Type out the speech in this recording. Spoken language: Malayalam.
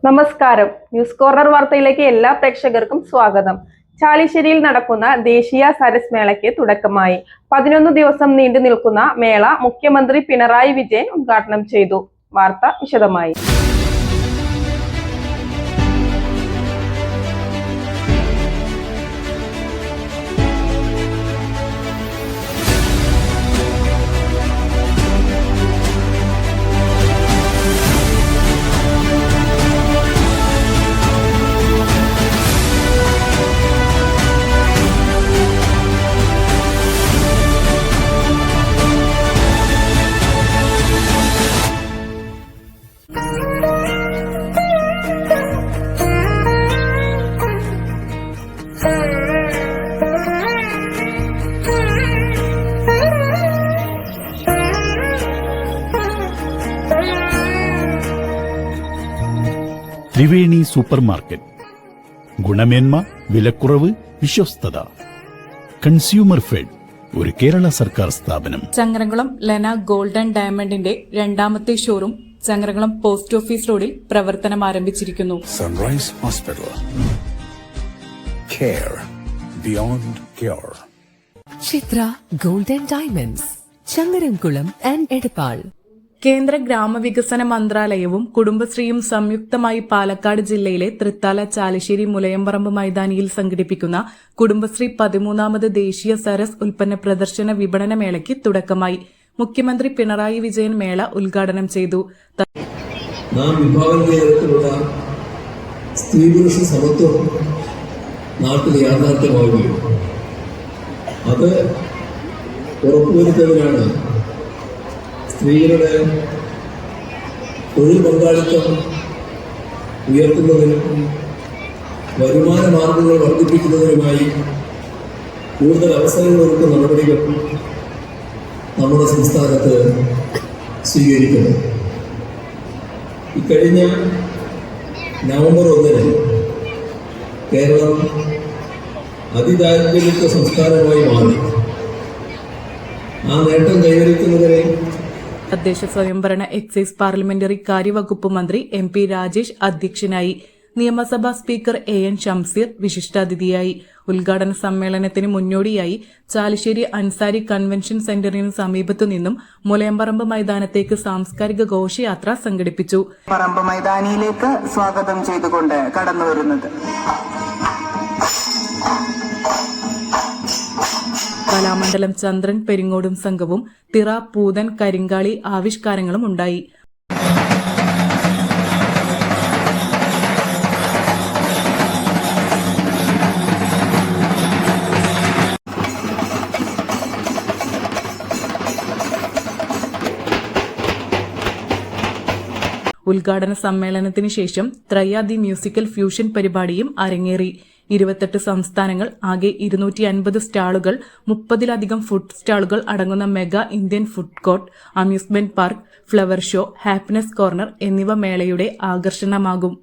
നമസ്കാരം. ന്യൂസ് കോർണർ വാർത്തയിലേക്ക് എല്ലാ പ്രേക്ഷകർക്കും സ്വാഗതം. ചാലിശ്ശേരിയിൽ നടക്കുന്ന ദേശീയ സരസ് മേളയ്ക്ക് തുടക്കമായി. 11 ദിവസം നീണ്ടു നിൽക്കുന്ന മേള മുഖ്യമന്ത്രി പിണറായി വിജയൻ ഉദ്ഘാടനം ചെയ്തു. വാർത്ത വിശദമായി. Triveni super market. ഗുണമേന്മ, വിലക്കുറവ്, വിശ്വസ്തത. കൺസ്യൂമർ ഫെഡ്, ഒരു കേരള സർക്കാർ സ്ഥാപനം. ചങ്ങരംകുളം ലെന ഗോൾഡൻ ഡയമണ്ടിന്റെ രണ്ടാമത്തെ ഷോറൂം ചങ്ങരംകുളം പോസ്റ്റ് ഓഫീസ് റോഡിൽ പ്രവർത്തനം ആരംഭിച്ചിരിക്കുന്നു. Sunrise hospital, care beyond care. Chitra golden diamonds, Changaramkulam and Edappal. കേന്ദ്ര ഗ്രാമവികസന മന്ത്രാലയവും കുടുംബശ്രീയും സംയുക്തമായി പാലക്കാട് ജില്ലയിലെ തൃത്താല, ചാലിശ്ശേരി, മുലയമ്പറമ്പ് മൈതാനിയിൽ സംഘടിപ്പിക്കുന്ന കുടുംബശ്രീ 13ാമത് ദേശീയ സരസ് ഉൽപ്പന്ന പ്രദർശന വിപണന മേളയ്ക്ക് തുടക്കമായി. മുഖ്യമന്ത്രി പിണറായി വിജയൻ മേള ഉദ്ഘാടനം ചെയ്തു. നാം വിഭാഗീയതരത്തിലുള്ള സ്ത്രീ പുരുഷ സമത്വം നാട്ടിൽ യാഥാർത്ഥ്യമാവുകയും അത് ഉറപ്പുവരുത്തുന്നതിനാണ് സ്ത്രീകളുടെ തൊഴിൽ പങ്കാളിത്തം ഉയർത്തുന്നതിനും വരുമാന മാർഗങ്ങൾ വർദ്ധിപ്പിക്കുന്നതിനുമായി കൂടുതൽ അവസരങ്ങൾ ഒരുക്കുന്ന നടപടികൾ നമ്മുടെ സംസ്ഥാനത്ത് സ്വീകരിക്കുന്നു. ഇക്കഴിഞ്ഞ നവംബർ 1 കേരളം അതിദാരിദ്ര്യമുക്ത സംസ്ഥാനമായി മാറി. ആ നേട്ടം കൈവരിക്കുന്നതിന് തദ്ദേശ സ്വയംഭരണ എക്സൈസ് പാർലമെന്ററി കാര്യവകുപ്പ് മന്ത്രി MP രാജേഷ് അധ്യക്ഷനായി. നിയമസഭാ സ്പീക്കർ AN ഷംസീർ വിശിഷ്ടാതിഥിയായി. ഉദ്ഘാടന സമ്മേളനത്തിന് മുന്നോടിയായി ചാലിശ്ശേരി അൻസാരി കൺവെൻഷൻ സെന്ററിന് സമീപത്തു നിന്നും മുലയമ്പറമ്പ് മൈതാനത്തേക്ക് സാംസ്കാരിക ഘോഷയാത്ര സംഘടിപ്പിച്ചു. പറമ്പ് മൈതാനിയിലേക്ക് സ്വാഗതം ചെയ്തുകൊണ്ട് കടന്നുവരുന്നത് കലാമണ്ഡലം ചന്ദ്രൻ പെരിങ്ങോടും സംഘവും തിറ, പൂതൻ, കരിങ്കാളി ആവിഷ്കാരങ്ങളും ഉണ്ടായി. ഉദ്ഘാടന സമ്മേളനത്തിന് ശേഷം ത്രയ ദി മ്യൂസിക്കൽ ഫ്യൂഷൻ പരിപാടിയും അരങ്ങേറി. 28 സംസ്ഥാനങ്ങൾ, ആകെ 250 സ്റ്റാളുകൾ, 30-ലധികം ഫുഡ് സ്റ്റാളുകൾ അടങ്ങുന്ന mega Indian food court, amusement park, flower show, happiness corner എന്നിവ മേളയുടെ ആകർഷണമാകും.